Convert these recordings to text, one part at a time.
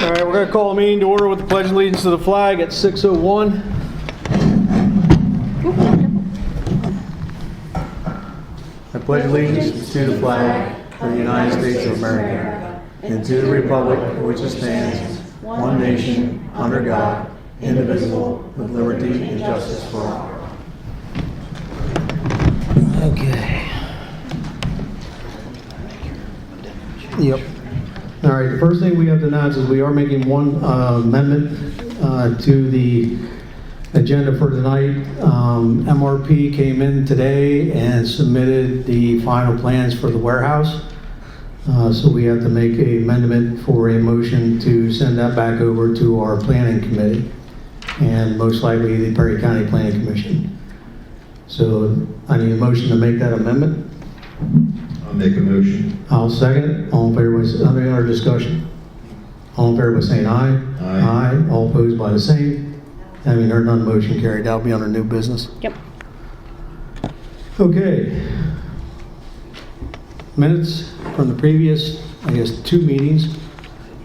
All right, we're going to call a meeting to order with the Pledge of Allegiance to the flag at 6:01. I pledge allegiance to the flag of the United States of America and to the republic for which it stands, one nation, under God, indivisible, with liberty and justice for all. Okay. Yep. All right, the first thing we have to announce is we are making one amendment to the agenda for tonight. MRP came in today and submitted the final plans for the warehouse. So we have to make an amendment for a motion to send that back over to our planning committee and most likely the Perry County Planning Commission. So I need a motion to make that amendment. I'll make a motion. I'll second it. All in favor, any other discussion? All in favor by saying aye. Aye. All opposed by the same. Having heard none, motion carried. That'll be under new business. Yep. Okay. Minutes from the previous, I guess, 2 meetings.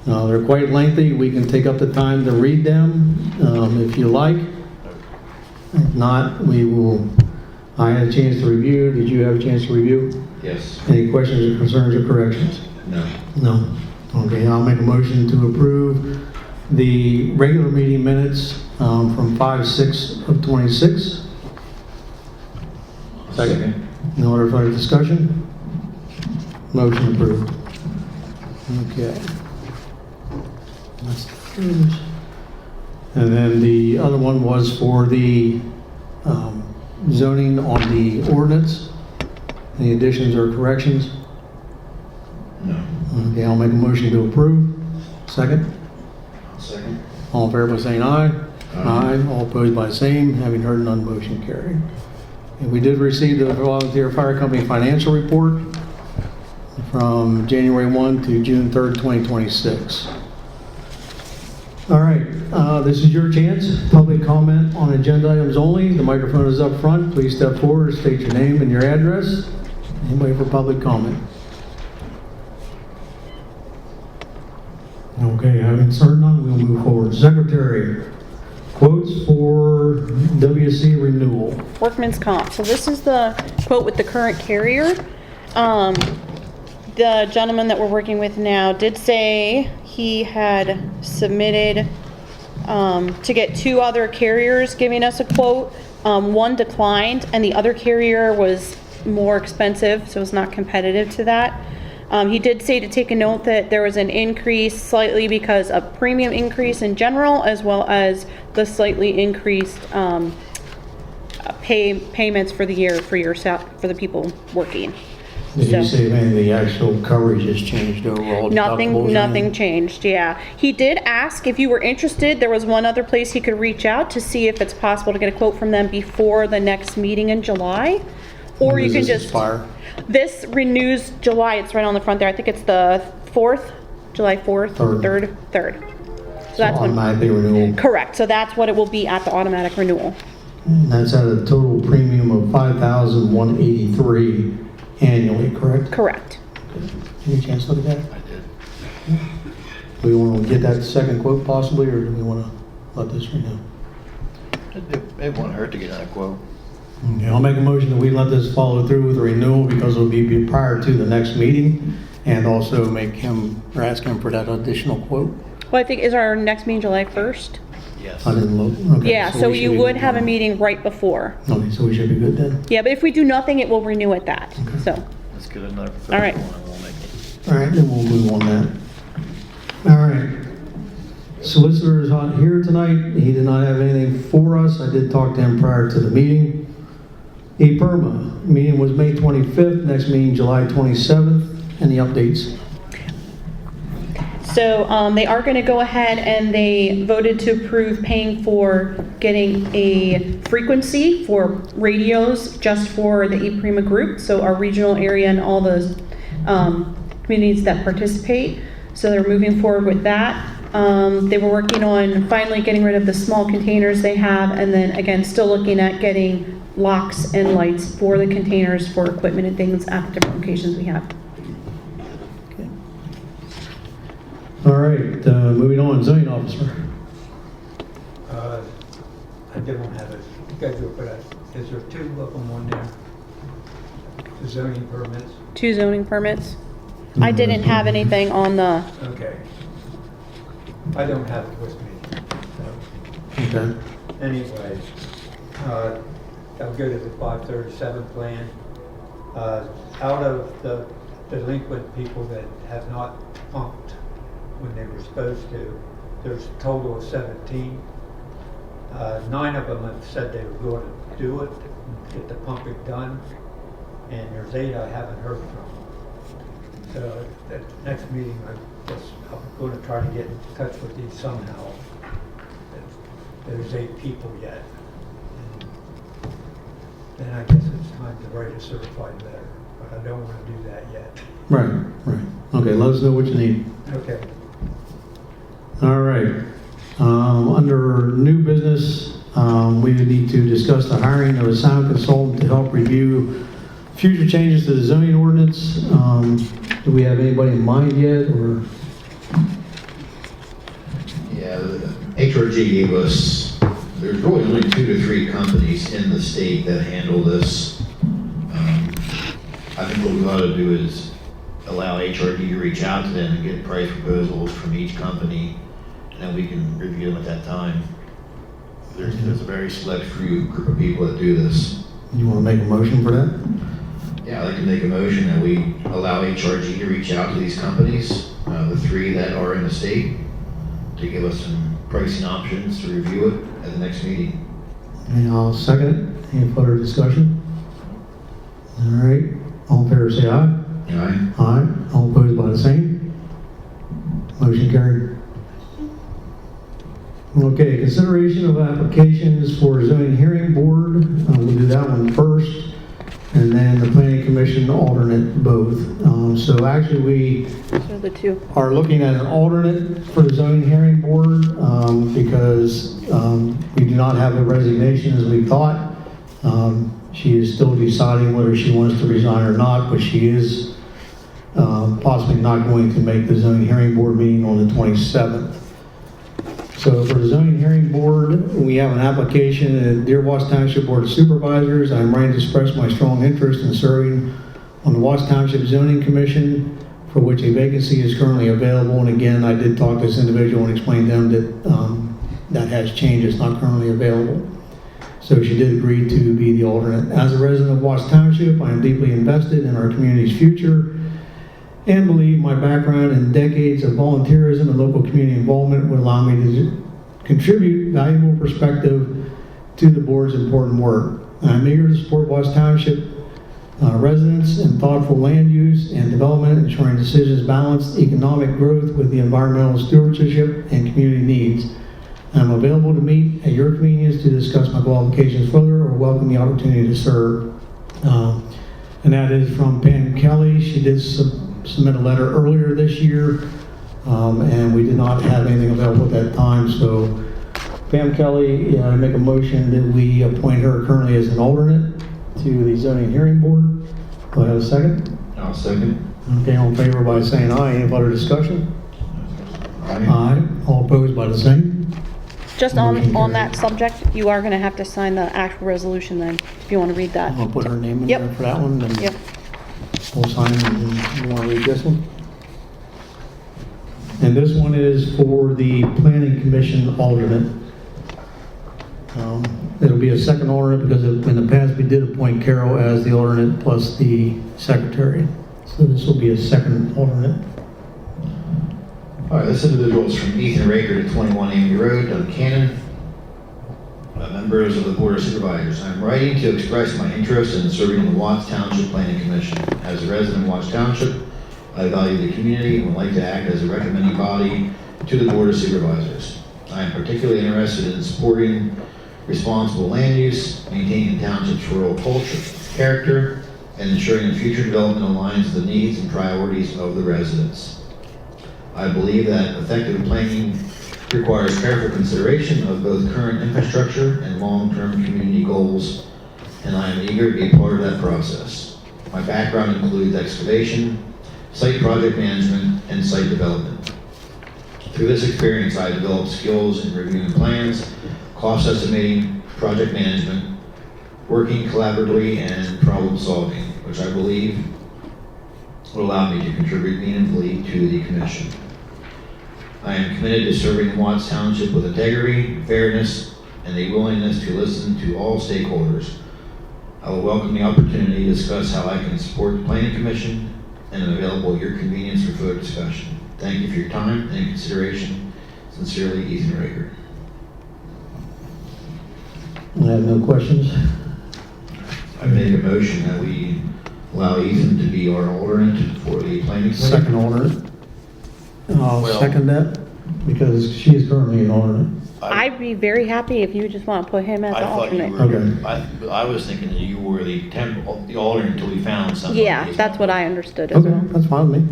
They're quite lengthy. We can take up the time to read them if you like. If not, we will. I had a chance to review. Did you have a chance to review? Yes. Any questions or concerns or corrections? No. No. Okay, I'll make a motion to approve the regular meeting minutes from 5/6/26. Second. No other further discussion? Motion approved. Okay. That's the first. And then the other one was for the zoning on the ordinance. Any additions or corrections? No. Okay, I'll make a motion to approve. Second. Second. All in favor by saying aye. Aye. All opposed by same. Having heard none, motion carried. And we did receive the Volunteer Fire Company financial report from January 1 to June 3rd, 2026. All right, this is your chance. Public comment on agenda items only. The microphone is up front. Please step forward, state your name and your address. Anybody for public comment? Okay, having heard none, we'll move forward. Secretary, quotes for WC renewal. Workman's comp. So this is the quote with the current carrier. The gentleman that we're working with now did say he had submitted to get 2 other carriers giving us a quote. One declined and the other carrier was more expensive, so it's not competitive to that. He did say to take a note that there was an increase slightly because of premium increase in general, as well as the slightly increased payments for the year for the people working. Did you say any of the actual coverage has changed overall? Nothing changed, yeah. He did ask if you were interested. There was one other place he could reach out to see if it's possible to get a quote from them before the next meeting in July. Or you can just... expire? This renews July. It's right on the front there. I think it's the 4th, July 4th, 3rd. So that's when... Automatic renewal. Correct. So that's what it will be at the automatic renewal. And that's at a total premium of $5,183 annually, correct? Correct. Okay. Any chance to look at that? I did. Do we want to get that second quote possibly, or do we want to let this renew? It won't hurt to get a quote. Okay, I'll make a motion that we let this follow through with the renewal because it'll be prior to the next meeting, and also make him, or ask him for that additional quote. Well, I think, is our next meeting July 1st? Yes. I didn't look. Okay, Yeah, so we should you be would good have a then. meeting right before. Okay, so we should be good then. Yeah, but if we do nothing, it will renew at that. Okay. So, Let's get another. All right. We'll make it. All right, then we'll move on that. All right. Solicitor is not here tonight. He did not have anything for us. I did talk to him prior to the meeting. EPREMA, meeting was May 25th, next meeting July 27th. Any updates? So they are going to go ahead and they voted to approve paying for getting a frequency for radios just for the EPREMA group, so our regional area and all those communities that participate. So they're moving forward with that. They were working on finally getting rid of the small containers they have, and then again still looking at getting locks and lights for the containers for equipment and things at the different locations we have. All right, moving on, zoning officer. I don't have a schedule, but is there 2 of them on there? The zoning permits? 2 zoning permits. I didn't have anything on the, Okay. I don't have it with me. So, Okay. anyway, I'll go to the 537 plan. Out of the delinquent people that have not pumped when they were supposed to, there's a total of 17. 9 of them have said they were going to do it, get the pumping done, and there's 8 I haven't heard from. So at the next meeting, I'm going to try to get in touch with these somehow. There's 8 people yet. And then I guess it's time to write a certified letter, but I don't want to do that yet. Right, right. Okay, let us know what you need. Okay. All right. Under new business, we would need to discuss the hiring of a sound consultant to help review future changes to the zoning ordinance. Do we have anybody in mind yet, or? Yeah, the HRG gave us, there's really only 2 to 3 companies in the state that handle this. I think what we ought to do is allow HRG to reach out to them and get price proposals from each company, and then we can review them at that time. There's a very select group of people that do this. You want to make a motion for that? Yeah, I'd like to make a motion that we allow HRG to reach out to these companies, the 3 that are in the state, to give us some pricing options to review it at the next meeting. And I'll second it. Any further discussion? All right. All in favor, say aye. Aye. Aye. All opposed by the same. Motion carried. Okay, consideration of applications for zoning hearing board. We'll do that one first, and then the planning commission alternate both. So actually, we those are the 2. are looking at an alternate for the zoning hearing board because we do not have a resignation as we thought. She is still deciding whether she wants to resign or not, but she is possibly not going to make the zoning hearing board meeting on the 27th. So for the zoning hearing board, we have an application at Deer Watts Township Board of Supervisors. I'm ready to express my strong interest in serving on the Watts Township Zoning Commission, for which a vacancy is currently available. And again, I did talk to this individual and explain to them that that has changed. It's not currently available. So she did agree to be the alternate. As a resident of Watts Township, I am deeply invested in our community's future and believe my background and decades of volunteerism and local community involvement would allow me to contribute valuable perspective to the board's important work. I'm eager to support Watts Township residents in thoughtful land use and development, ensuring decisions balance economic growth with the environmental stewardship and community needs. I'm available to meet at your convenience to discuss my qualifications further or welcome the opportunity to serve. And that is from Pam Kelly. She did submit a letter earlier this year, and we did not have anything available at that time. So Pam Kelly, I make a motion that we appoint her currently as an alternate to the zoning hearing board. Do I have a second? I'll second. Okay, all in favor by saying aye. Any further discussion? Aye. Aye. All opposed by the same? Just Motion on carried. that subject, you are going to have to sign the actual resolution then, if you want to read that. I'll put her name in Yep. there for that one. Then Yep. we'll sign it. And you want to read this one? And this one is for the planning commission alternate. It'll be a second alternate because in the past we did appoint Carol as the alternate plus the secretary. So this will be a second alternate. All right, this individual is from Ethan Raker to 21 Amy Road, Duncannon. Members of the Board of Supervisors, I'm writing to express my interest in serving on the Watts Township Planning Commission. As a resident of Watts Township, I value the community and would like to act as a recommending body to the Board of Supervisors. I am particularly interested in supporting responsible land use, maintaining the township's rural culture, character, and ensuring the future development aligns with the needs and priorities of the residents. I believe that effective planning requires careful consideration of both current infrastructure and long-term community goals, and I am eager to be part of that process. My background includes excavation, site project management, and site development. Through this experience, I developed skills in reviewing plans, cost estimating, project management, working collaboratively, and problem solving, which I believe will allow me to contribute meaningfully to the commission. I am committed to serving Watts Township with integrity, fairness, and a willingness to listen to all stakeholders. I will welcome the opportunity to discuss how I can support the Planning Commission and am available at your convenience for further discussion. Thank you for your time and consideration. Sincerely, Ethan Rager. I have no questions. I make a motion that we allow Ethan to be our alternate for the Planning Commission. Second alternate. I'll Well- second that, because she is currently an alternate. I'd be very happy if you just want to put him as I an thought you alternate. were, Okay. I was thinking that you were the alternate until we found somebody. Yeah, that's what I understood as Okay, well. that's fine with me.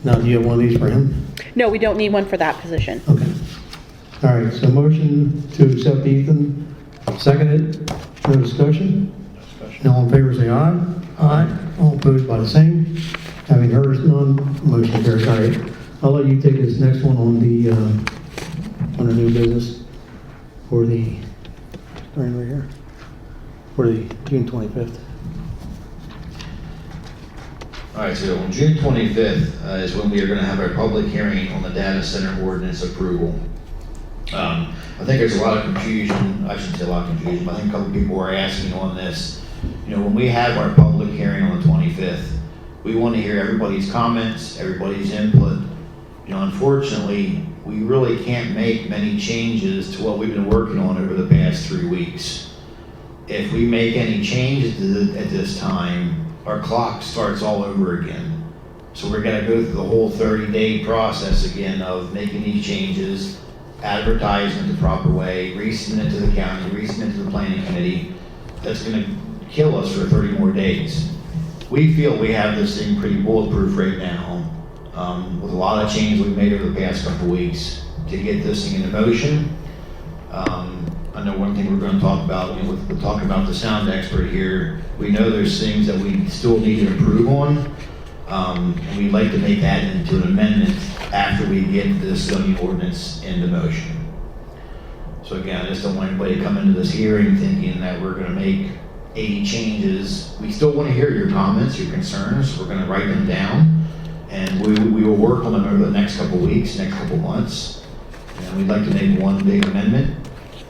Now, do you have one of these for him? No, we don't need one for that position. Okay. All right, so motion to accept Ethan, seconded, no discussion? All in favor, say aye. Aye. All opposed by the same. Having heard none, motion carries. All right, I'll let you take this next one on the new business for the, right here, for the June 25th. All right, so on June 25th is when we are going to have our public hearing on the data center ordinance approval. I think there's a lot of confusion, I shouldn't say a lot of confusion, but I think a couple people were asking on this. You know, when we have our public hearing on the 25th, we want to hear everybody's comments, everybody's input. You know, unfortunately, we really can't make many changes to what we've been working on over the past 3 weeks. If we make any changes at this time, our clock starts all over again. So we're gonna go through the whole 30-day process again of making these changes, advertising it the proper way, resubmit it to the county, resubmit it to the planning committee. That's gonna kill us for 30 more days. We feel we have this thing pretty bulletproof right now, with a lot of changes we've made over the past couple weeks to get this thing into motion. I know one thing we're going to talk about, you know, with talking about the sound expert here, we know there's things that we still need to improve on, and we'd like to make that into an amendment after we get this zoning ordinance into motion. So again, I just don't want anybody to come into this hearing thinking that we're going to make 80 changes. We still want to hear your comments, your concerns. We're going to write them down, and we will work on them over the next couple weeks, next couple months. And we'd like to make one big amendment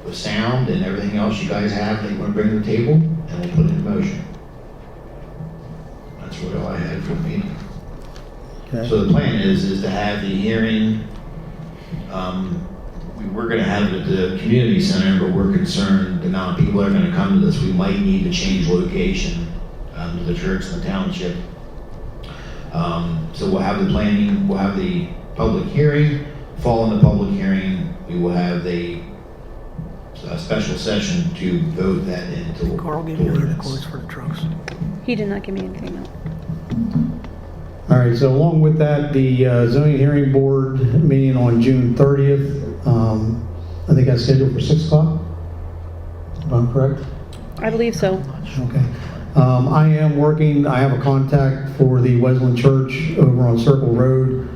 with sound and everything else you guys have that you want to bring to the table, and we'll put it in motion. That's really all I had for the meeting. Okay. So the plan is to have the hearing, we're going to have it at the community center, but we're concerned the amount of people that are going to come to this, we might need to change location to the church and the township. So we'll have the planning, we'll have the public hearing. Following the public hearing, we will have a special session to vote that into Carl gave the you any ordinance. quotes for the trucks. He did not give me anything, no. All right, so along with that, the zoning hearing board meeting on June 30th, I think that's scheduled for 6 o'clock, if I'm correct? I believe so. Okay. I am working, I have a contact for the Wesleyan Church over on Circle Road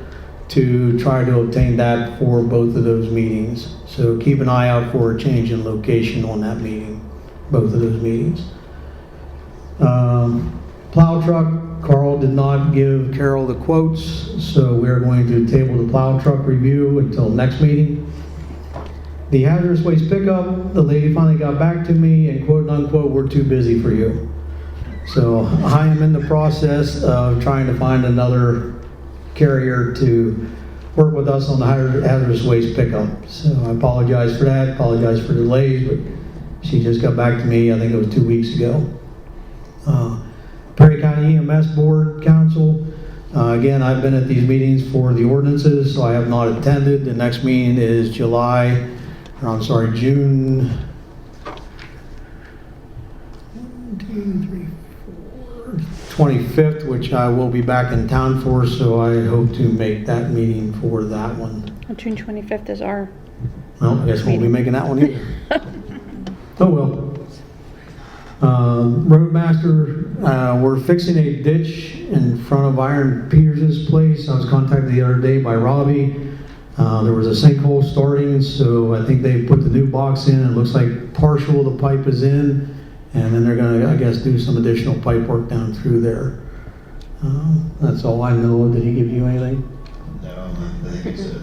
to try to obtain that for both of those meetings. So keep an eye out for a change in location on that meeting, both of those meetings. Plow truck, Carl did not give Carol the quotes, so we're going to table the plow truck review until next meeting. The hazardous waste pickup, the lady finally got back to me and quote unquote, we're too busy for you. So I am in the process of trying to find another carrier to work with us on the hazardous waste pickup. So I apologize for that, apologize for delays, but she just got back to me, I think it was 2 weeks ago. Perry County EMS Board Council, again, I've been at these meetings for the ordinances, so I have not attended. The next meeting is June 25th, which I will be back in town for, so I hope to make that meeting for that one. June 25th is our, Well, I guess we won't be making that one either. Oh, well. Roadmaster, we're fixing a ditch in front of Iron Peters' place. I was contacted the other day by Robbie. There was a sinkhole starting, so I think they put the new box in. It looks like partial of the pipe is in, and then they're gonna, I guess, do some additional pipe work down through there. That's all I know. Did he give you anything? No, I think it's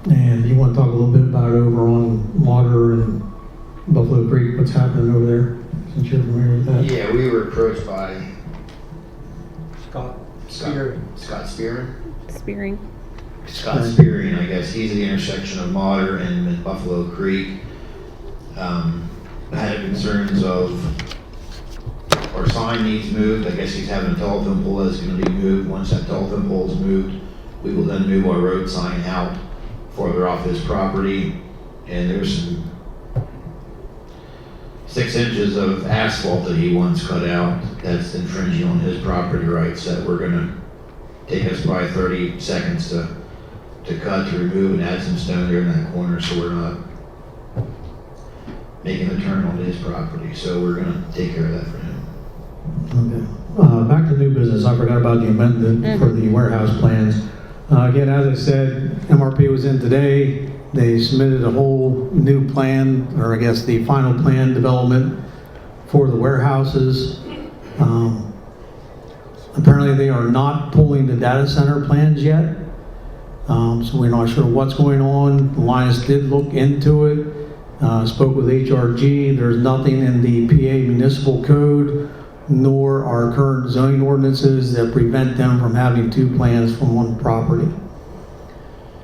And you want to talk a little bit about over on Water and Buffalo Creek, what's happening over there, since you're familiar with that? yeah, we were approached by Scott Spear. Scott Spear. Spearing. Scott Spearing, I guess. He's at the intersection of Mater and Buffalo Creek. Had concerns of our sign needs moved. I guess he's having a telephone pole that's going to be moved. Once that telephone pole is moved, we will then move our road sign out farther off his property. And there's some 6 inches of asphalt that he wants cut out that's infringing on his property rights that we're going to take us probably 30 seconds to cut, to remove, and add some stone there in that corner so we're not making a turn on his property. So we're going to take care of that for him. Okay. Back to new business. I forgot about the amendment for the warehouse plans. Again, as I said, MRP was in today. They submitted a whole new plan, or I guess the final plan development for the warehouses. Apparently they are not pulling the data center plans yet. So we're not sure what's going on. Linus did look into it, spoke with HRG. There's nothing in the PA municipal code nor our current zoning ordinances that prevent them from having 2 plans from one property.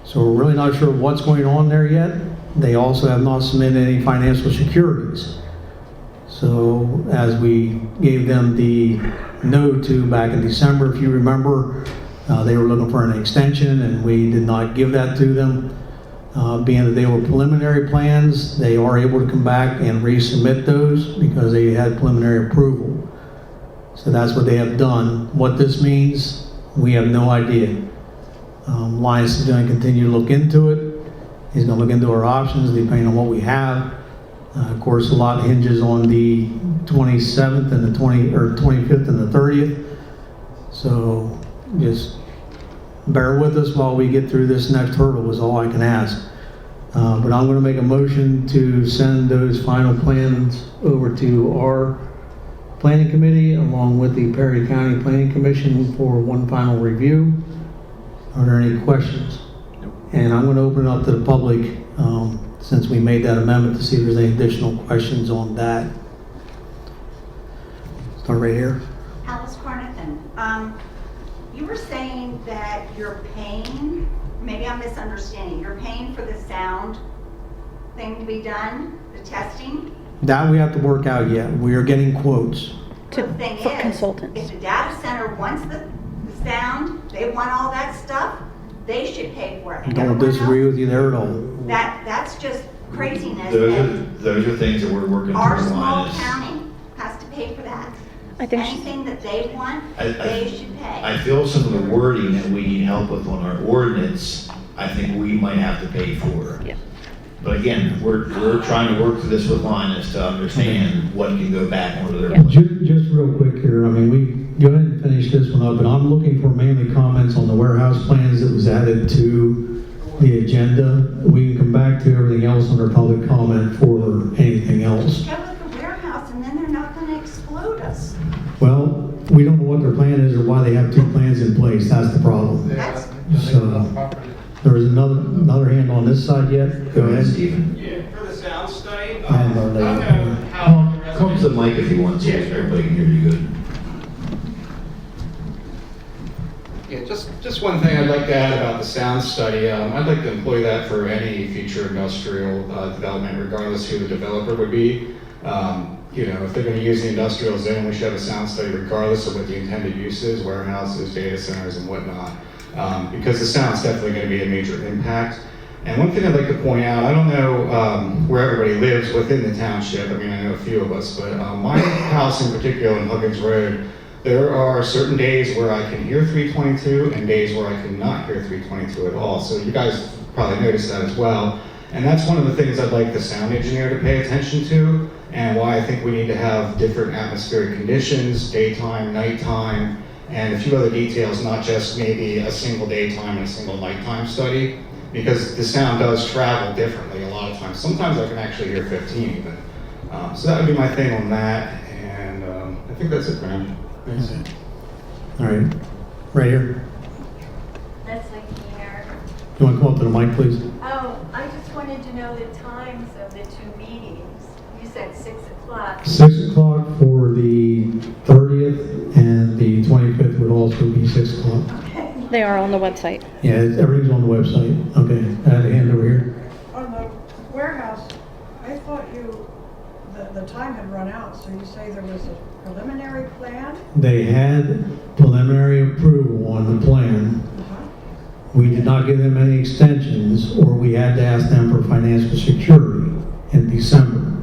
So we're really not sure what's going on there yet. They also have not submitted any financial securities. So as we gave them the no to back in December, if you remember, they were looking for an extension and we did not give that to them. Being that they were preliminary plans, they are able to come back and resubmit those because they had preliminary approval. So that's what they have done. What this means, we have no idea. Linus is going to continue to look into it. He's going to look into our options depending on what we have. Of course, a lot hinges on the 27th and the 25th and the 30th. So just bear with us while we get through this next hurdle is all I can ask. But I'm going to make a motion to send those final plans over to our planning committee along with the Perry County Planning Commission for one final review. Are there any questions? Nope. And I'm going to open it up to the public since we made that amendment to see if there's any additional questions on that. Start right here. Alice Carnathan, you were saying that you're paying, maybe I'm misunderstanding, you're paying for the sound thing to be done, the testing? That we have to work out yet. We are getting quotes. The thing for is, consultants. if the data center wants the sound, they want all that stuff, they should pay for it. And Don't everyone disagree else- with you there at all. That's just craziness. and Those are things that we're working Our through small Linus. county has to pay for that. I think Anything that they want, they should pay. I feel some of the wording that we need help with on our ordinance, I think we might have to pay for. Yeah. But again, we're trying to work through this with Linus to understand what can go back onto their Yeah. plan. Just real quick here, I mean, we go ahead and finish this one up, but I'm looking for mainly comments on the warehouse plans that was added to the agenda. We can come back to everything else under public comment for anything else. Go with the warehouse and then they're not gonna explode us. Well, we don't know what their plan is or why they have 2 plans in place, that's the problem. That's, So, there's another hand on this side yet? Go ahead, Stephen. Yeah, for the sound study, I I have no don't know idea. how the Come to the mic if you want to, so everybody can hear you good. Yeah, just one thing I'd like to add about the sound study. I'd like to employ that for any future industrial development, regardless who the developer would be. You know, if they're going to use the industrial zone, we should have a sound study regardless of what the intended use is, warehouses, data centers, and whatnot. Because the sound's definitely going to be a major impact. And one thing I'd like to point out, I don't know where everybody lives within the township. I mean, I know a few of us, but my house in particular in Huggins Road, there are certain days where I can hear 322 and days where I cannot hear 322 at all. So you guys probably noticed that as well. And that's one of the things I'd like the sound engineer to pay attention to, and why I think we need to have different atmospheric conditions, daytime, nighttime, and a few other details, not just maybe a single daytime and a single nighttime study. because the sound does travel differently a lot of times. Sometimes I can actually hear 15 even. So that would be my thing on that, and I think that's it for now. Thanks. All right, right here. Leslie here. You want to come up to the mic, please? Oh, I just wanted to know the times of the two meetings. You said 6 o'clock. 6 o'clock for the 30th, and the 25th would also be 6 o'clock. Okay. They are on the website. Yeah, everything's on the website. Okay, I had a hand over here. On the warehouse, I thought the time had run out, so you say there was a preliminary plan? They had preliminary approval on the plan. Uh-huh. We did not give them any extensions, or we had to ask them for financial security in December.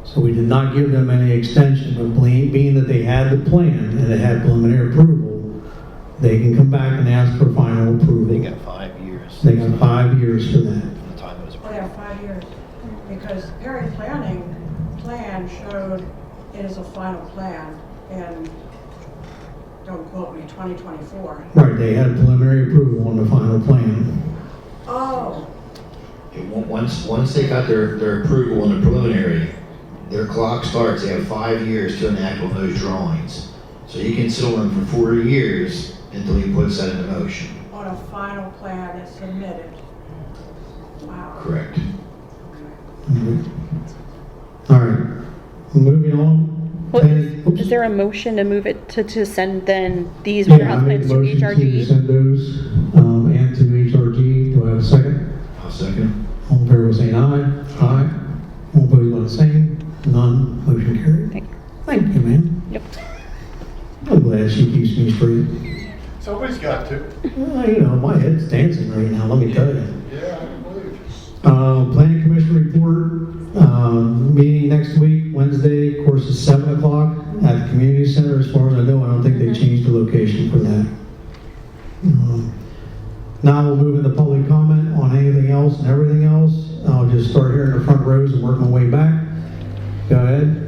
So we did not give them any extension, but being that they had the plan and it had preliminary approval, they can come back and ask for final approval. They got 5 years. They got 5 years for that. From the time it was Oh, yeah, 5 years. Because Perry Planning plan showed it is a final plan, and don't quote me, 2024. Right, they had preliminary approval on the final plan. Oh, Once they got their approval on the preliminary, their clock starts. They have 5 years to enact on those drawings. So you can sit on them for 4 years until he puts that into motion. on a final plan that's submitted. Wow. Correct. Mhm. All right, moving on. Well, Oops. is there a motion to move it to send then these Yeah, I warehouse make a plans to motion to HRG? send those, and to HRG. Do I have a second? I'll second. All in favor, saying aye. Aye. All opposed, by the same. None. Motion carried. Thank you. Thank you, ma'am. Yep. I'm glad she keeps me straight. Somebody's got to. You know, my head's dancing right now, let me tell you. Yeah, I believe. Planning Commission report, meeting next week, Wednesday, of course, is 7 o'clock at the community center. As far as I know, I don't think they changed the location for that. Now we'll move into public comment on anything else and everything else. I'll just start here in the front rows and work my way back. Go ahead.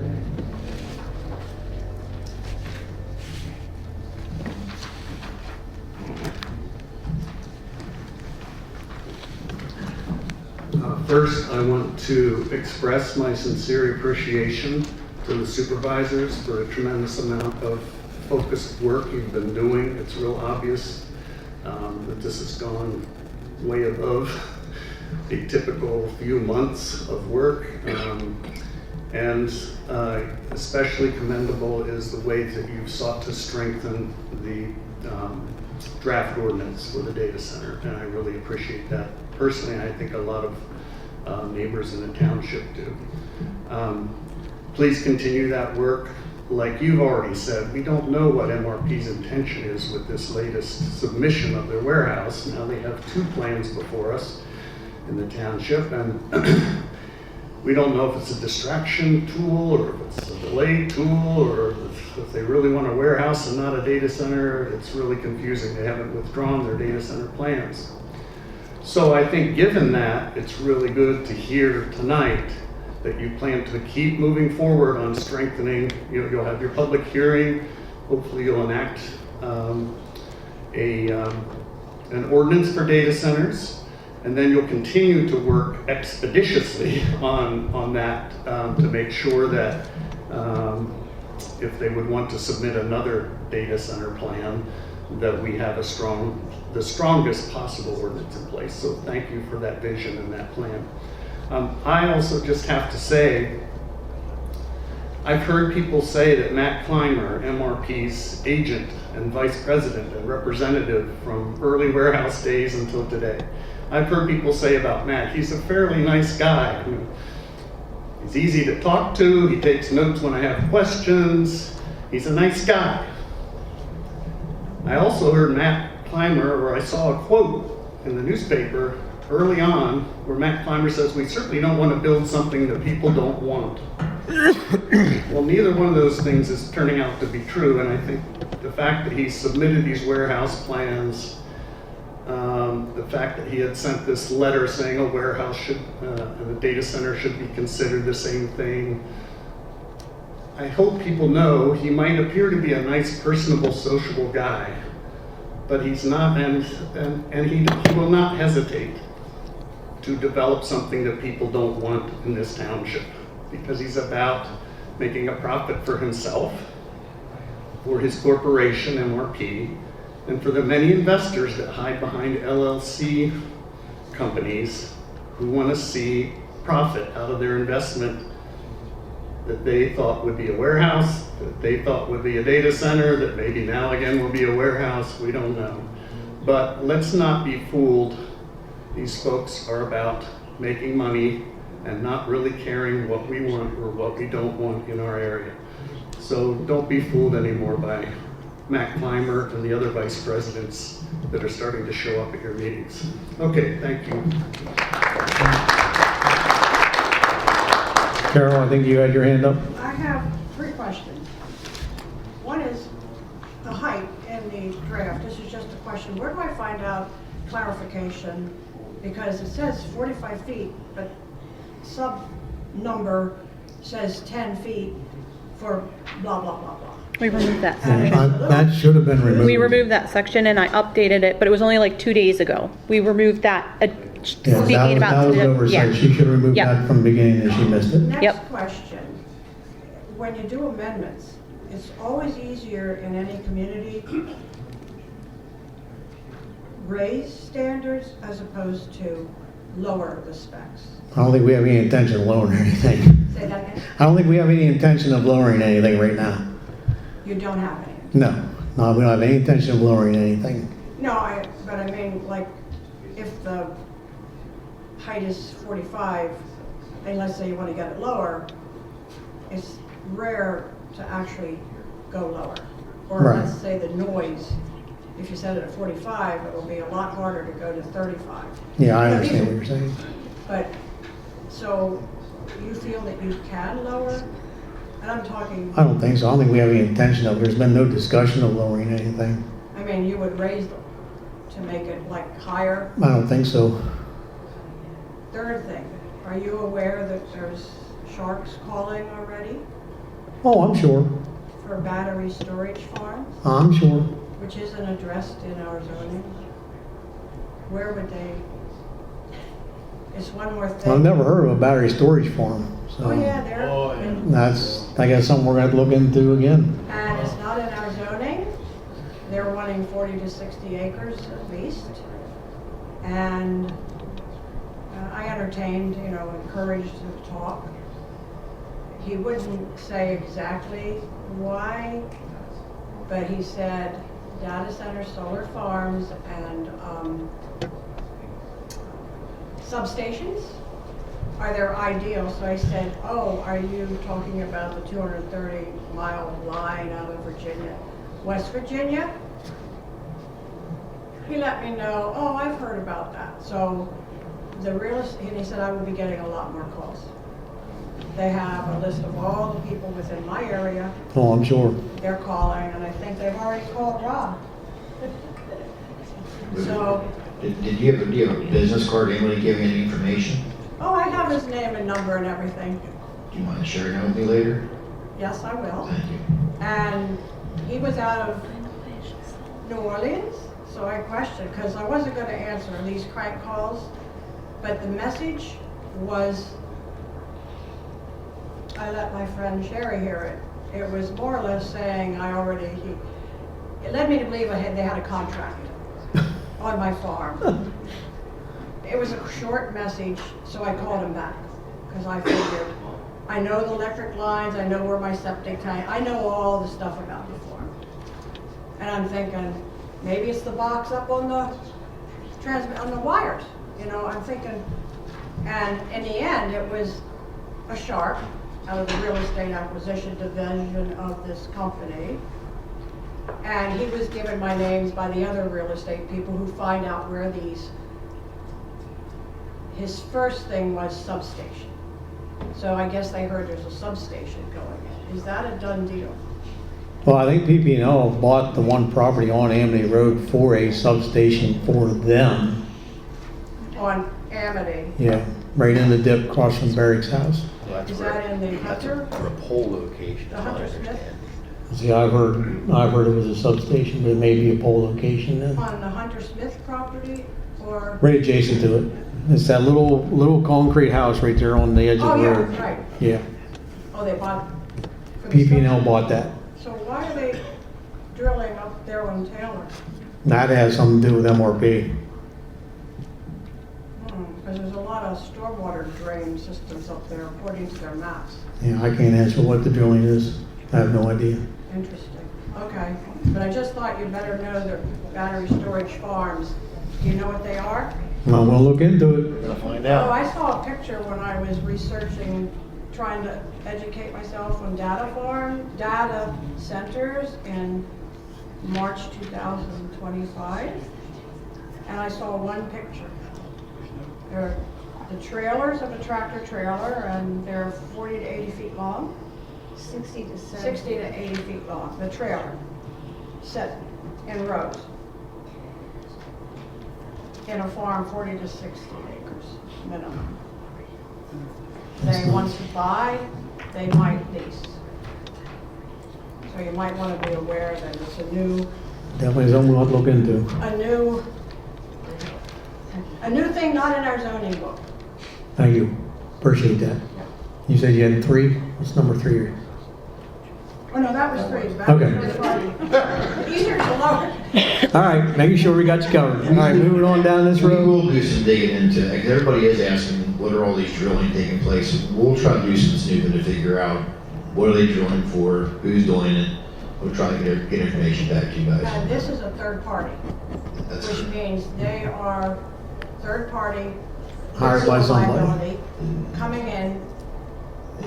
First, I want to express my sincere appreciation to the supervisors for a tremendous amount of focused work you've been doing. It's real obvious that this has gone way above the typical few months of work. And especially commendable is the way that you've sought to strengthen the draft ordinance for the data center, and I really appreciate that. Personally, I think a lot of neighbors in the township do. Please continue that work. Like you've already said, we don't know what MRP's intention is with this latest submission of their warehouse. Now they have 2 plans before us in the township, and we don't know if it's a distraction tool or if it's a delay tool or if they really want a warehouse and not a data center. It's really confusing. They haven't withdrawn their data center plans. So I think given that, it's really good to hear tonight that you plan to keep moving forward on strengthening. You'll have your public hearing. Hopefully you'll enact an ordinance for data centers. And then you'll continue to work expeditiously on that to make sure that if they would want to submit another data center plan, that we have the strongest possible ordinance in place. So thank you for that vision and that plan. I also just have to say, I've heard people say that Matt Clymer, MRP's agent and vice president and representative from early warehouse days until today, I've heard people say about Matt, he's a fairly nice guy. He's easy to talk to, he takes notes when I have questions, he's a nice guy. I also heard Matt Clymer, or I saw a quote in the newspaper early on where Matt Clymer says, we certainly don't want to build something that people don't want. Well, neither one of those things is turning out to be true, and I think the fact that he submitted these warehouse plans, the fact that he had sent this letter saying a warehouse and a data center should be considered the same thing. I hope people know he might appear to be a nice, personable, sociable guy, but he's not, and he will not hesitate to develop something that people don't want in this township, because he's about making a profit for himself, for his corporation, MRP, and for the many investors that hide behind LLC companies who want to see profit out of their investment that they thought would be a warehouse, that they thought would be a data center, that maybe now again will be a warehouse, we don't know. But let's not be fooled. These folks are about making money and not really caring what we want or what we don't want in our area. So don't be fooled anymore by Matt Clymer and the other vice presidents that are starting to show up at your meetings. Okay, thank you. Carol, I think you had your hand up. I have 3 questions. One is the height in the draft. This is just a question. Where do I find out clarification? Because it says 45 feet, but sub number says 10 feet for blah, blah, blah, blah. We removed that And section. it's a That should have been removed. We removed that section and I updated it, but it was only like 2 days ago. We removed that, Yeah, speaking about. that was oversight. She should have removed Yeah. that from the beginning and she missed it. Next Yep. question. When you do amendments, it's always easier in any community raise standards as opposed to lower the specs. I don't think we have any intention of lowering anything. Say that again? I don't think we have any intention of lowering anything right now. You don't have any. No, we don't have any intention of lowering anything. No, but I mean, like, if the height is 45, and let's say you want to get it lower, it's rare to actually go lower. Or Right. let's say the noise, if you set it at 45, it will be a lot harder to go to 35. Yeah, I But understand what these- you're saying. But, so you feel that you can lower? And I'm talking, I don't think so. I don't think we have any intention of, there's been no discussion of lowering anything. I mean, you would raise them to make it like higher. I don't think so. Third thing, are you aware that there's sharks calling already Oh, I'm sure. for battery storage farms, I'm sure. which isn't addressed in our zoning? Where would they? It's one more thing. I've never heard of a battery storage farm, so. Oh, yeah, there. Oh, yeah. That's, I guess, something we're gonna have to look into again. And it's not in our zoning. They're wanting 40 to 60 acres at least. And I entertained, encouraged to talk. He wouldn't say exactly why, but he said data centers, solar farms, and substations are their ideal. So I said, oh, are you talking about the 230-mile line out of Virginia, West Virginia? He let me know, oh, I've heard about that. So the and he said I will be getting a lot more calls. They have a list of all the people within my area. Oh, I'm sure. They're calling, and I think they've already called Rob. So, Do you have a business card? Anybody give you any information? oh, I have his name and number and everything. Do you mind sharing that with me later? Yes, I will. Thank you. And he was out of New Orleans, so I questioned, because I wasn't going to answer these crank calls, but the message was, I let my friend Sherry hear it. It was more or less saying it led me to believe they had a contract on my farm. It was a short message, so I called him back, because I figured, I know the electric lines, I know where my septic tank, I know all the stuff about the farm. And I'm thinking, maybe it's the box up on the wires, I'm thinking, and in the end, it was a shark out of the real estate acquisition division of this company. And he was given my names by the other real estate people who find out where his first thing was substation. So I guess they heard there's a substation going in. Is that a done deal? Well, I think PP&L bought the one property on Amity Road for a substation for them. On Amity? Yeah, right in the dip across from Barrick's house. That's Is where- that in the That's Hunter? for a pole location, The is what I Hunter Smith? understand. See, I've heard it was a substation, but it may be a pole location then. On the Hunter Smith property or? Right adjacent to it. It's that little concrete house right there on the edge Oh, of the yeah, road. right. Yeah, Oh, they bought. for the PP&L structure? bought that. So why are they drilling up there on Taylor? That has something to do with MRP. Because there's a lot of stormwater drain systems up there according to their maps. Yeah, I can't answer what the drilling is. I have no idea. Interesting. Okay, but I just thought you better know the battery storage farms. Do you know what they are? Well, we'll look into it. Gonna find Oh, out. I saw a picture when I was researching, trying to educate myself on data centers in March 2025. And I saw one picture. They're the trailers of a tractor trailer, and they're 40 to 80 feet long. 60 to 70. 60 to 80 feet long, the trailer, set in rows. In a farm, 40 to 60 acres minimum. They want to buy, they might lease. So you might want to be aware that it's Definitely something we'll have to look into. a new thing not in our zoning book. Thank you. Appreciate that. You said you had 3? What's number 3? Oh, no, that was 3. Okay. Easier to lower. All right, making sure we got you covered. All right, moving on down this We road. will do some digging into, like, everybody is asking, what are all these drilling taking place? We'll try to do some snooping to figure out what are they drilling for, who's doing it. We'll try to get information back to you guys. And this is a third party, That's which means they are third party. Hired by somebody. liability, coming in.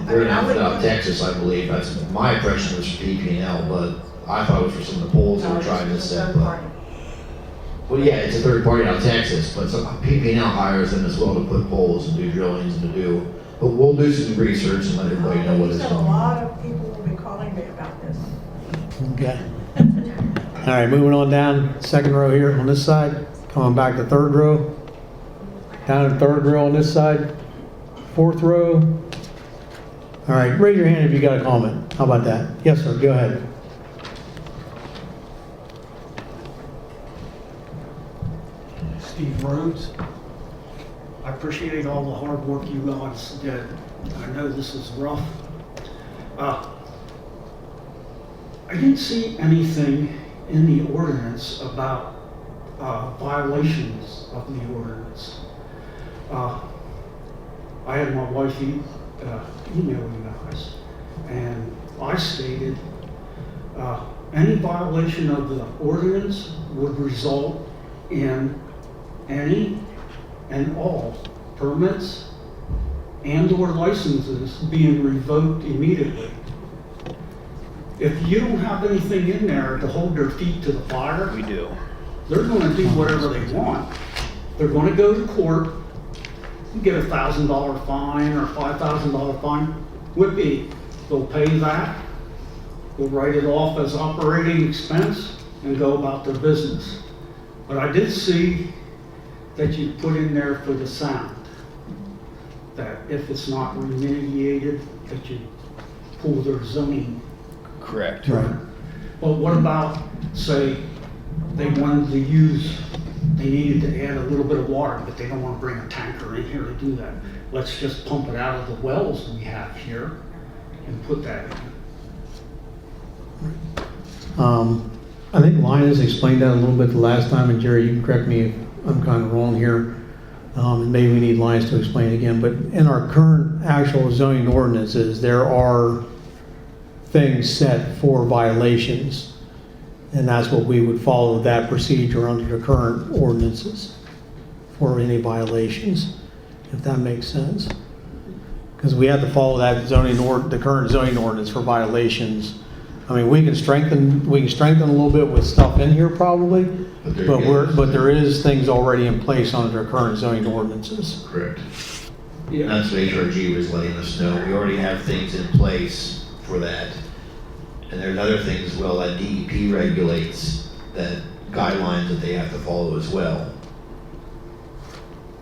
They're I would- out of Texas, I believe. That's my impression was for PP&L, but I thought it was for some of the poles they No, were it's trying to just a set. third But, party. well, yeah, it's a third party out of Texas, but some PP&L hires them as well to put poles and do drillings and to do. But we'll do some research and let everybody know what He it's said a on. lot of people will be calling me about this. Okay. All right, moving on down, second row here on this side, coming back to third row. Down to third row on this side, fourth row. All right, raise your hand if you got a comment. How about that? Yes, sir, go ahead. Steve Rhodes. I appreciate all the hard work you guys did. I know this is rough. I didn't see anything in the ordinance about violations of the ordinance. I had my wife email you guys, and I stated any violation of the ordinance would result in any and all permits and/or licenses being revoked immediately. If you don't have anything in there to hold their feet to the fire, We do. they're gonna do whatever they want. They're gonna go to court, get a $1,000 fine or $5,000 fine, would be, they'll pay that, they'll write it off as operating expense and go about their business. But I did see that you put in there for the sound, that if it's not remediated, that you pull their zoning. Correct. Right. But what about, say, they wanted to use, they needed to add a little bit of water, but they don't want to bring a tanker in here to do that. Let's just pump it out of the wells we have here and put that in. I think Linus explained that a little bit the last time, and Jerry, you can correct me if I'm kind of wrong here. And maybe we need Linus to explain it again, but in our current actual zoning ordinances, there are things set for violations. And that's what we would follow, that procedure under the current ordinances for any violations, if that makes sense. Because we have to follow that the current zoning ordinance for violations. I mean, we can strengthen a little bit with stuff in here probably, but there is things already in place under the current zoning ordinances. Correct. Yeah. That's what HRG was letting us know. We already have things in place for that. And there's other things as well that DEP regulates, that guidelines that they have to follow as well.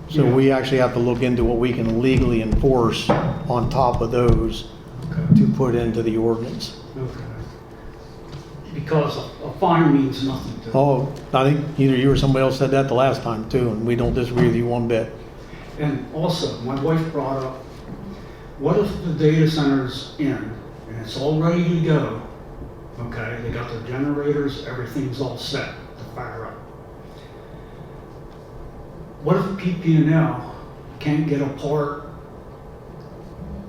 So we actually have to look into what we can legally enforce on top of those to put into the ordinance. Okay. Because a fine means nothing to them. Oh, I think either you or somebody else said that the last time too, and we don't disagree with you one bit. And also, my wife brought up, what if the data center's in and it's all ready to go? Okay, they got their generators, everything's all set to fire up. What if PP&L can't get a part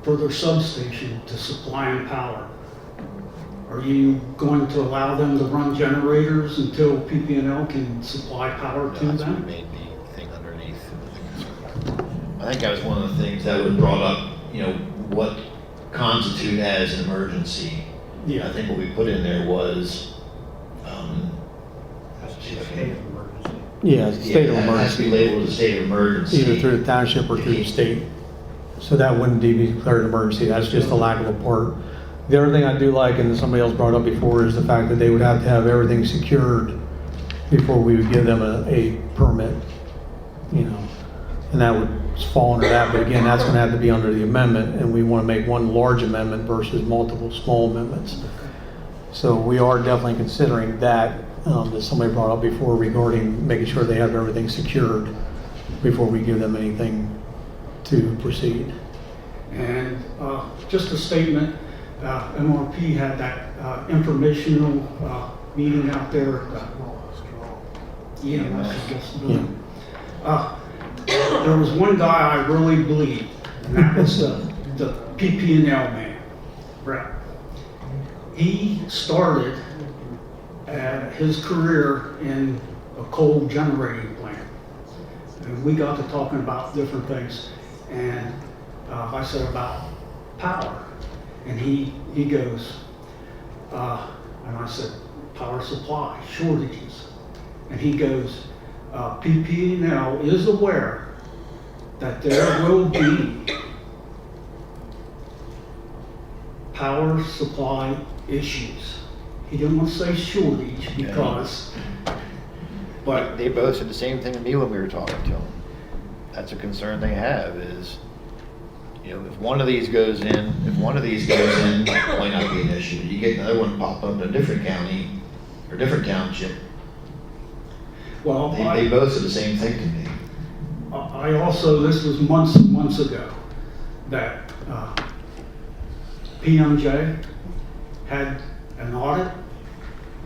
for their substation to supply them power? Are you going to allow them to run generators until PP&L can supply power to That's what them? made me think underneath. I think that was one of the things that was brought up, what constitute as an emergency. Yeah. I think what we put in there was, Yeah, it's a state of it has to be emergency, labeled as a state of emergency. either through the township or through the state. So that wouldn't be declared an emergency, that's just a lack of a part. The other thing I do like, and somebody else brought up before, is the fact that they would have to have everything secured before we would give them a permit, and that would fall under that, but again, that's gonna have to be under the amendment, and we wanna make one large amendment versus multiple small amendments. So we are definitely considering that somebody brought up before regarding making sure they have everything secured before we give them anything to proceed. And just a statement, MRP had that informational meeting out there. EMS, I guess. There was one guy I really believed, and that was the PP&L man, Brett. He started his career in a coal generating plant. And we got to talking about different things. And I said about power. And he goes, and I said, power supply, shortages. And he goes, PP&L is aware that there will be power supply issues. He didn't want to say shortage because, but They both said the same thing to me when we were talking to them. That's a concern they have is, if one of these goes in, it might not be an issue. You get another one pop up in a different county or different township. well, They both said the same thing to me. I also, this was months and months ago, that PMJ had an audit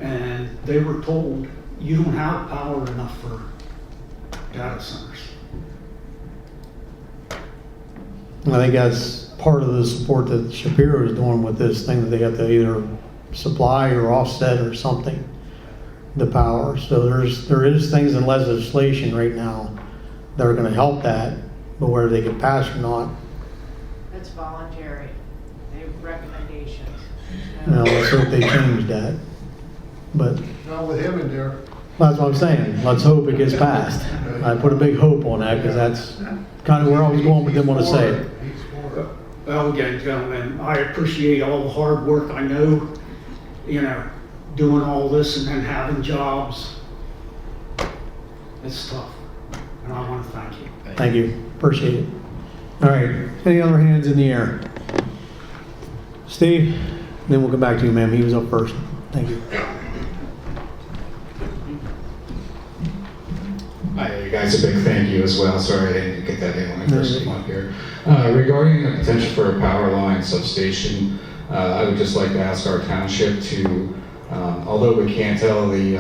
and they were told, you don't have power enough for data centers. I think that's part of the support that Shapiro is doing with this thing, that they have to either supply or offset or something, the power. So there is things in legislation right now that are gonna help that, but whether they get passed or not, It's voluntary. They have recommendations. let's hope they change that. But Not with him in there. that's what I'm saying, let's hope it gets passed. I put a big hope on that, because that's kind of where I was going, but didn't want to say it. He's for it. Well, again, gentlemen, I appreciate all the hard work. I know, doing all this and then having jobs, it's tough. And I want to thank you. Thank you, appreciate it. All right, any other hands in the air? Steve, then we'll come back to you, ma'am, he was up first. Thank you. Hi, guys, a big thank you as well. Sorry I didn't get that in when I first came up here. Regarding the potential for a power line substation, I would just like to ask our township to, although we can't tell the